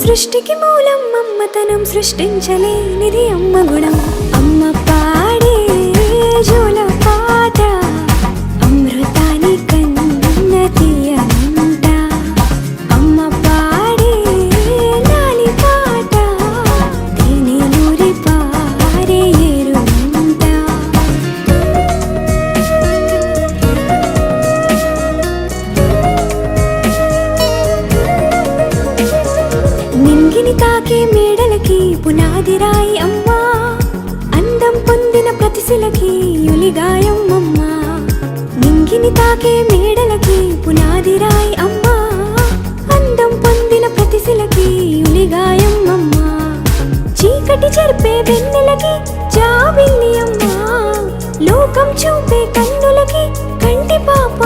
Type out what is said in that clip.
సృష్టికి మూలం అమ్మతనం సృష్టించలేనిది అమ్మ గుణం. అమ్మ పాడే జోల పాట అమృతాని కన్న తీయనంట. అమ్మ పాడే లాలి పాట తేనె నూరి పారే ఏరునంట. నింగిని తాకే మేడలకి పునాది రాయి అమ్మా, అందం పొందిన ప్రతిశిలకి యులిగాయం అమ్మా. నింగిని తాకే మేడలకి పునాది రాయి అమ్మా, అందం పొందిన ప్రతిశిలకి యులిగాయం అమ్మా. చీకటి చెరిపే వెన్నెలకి జాబిల్లి అమ్మా, లోకం చూపే కన్నులకి కంటి పాప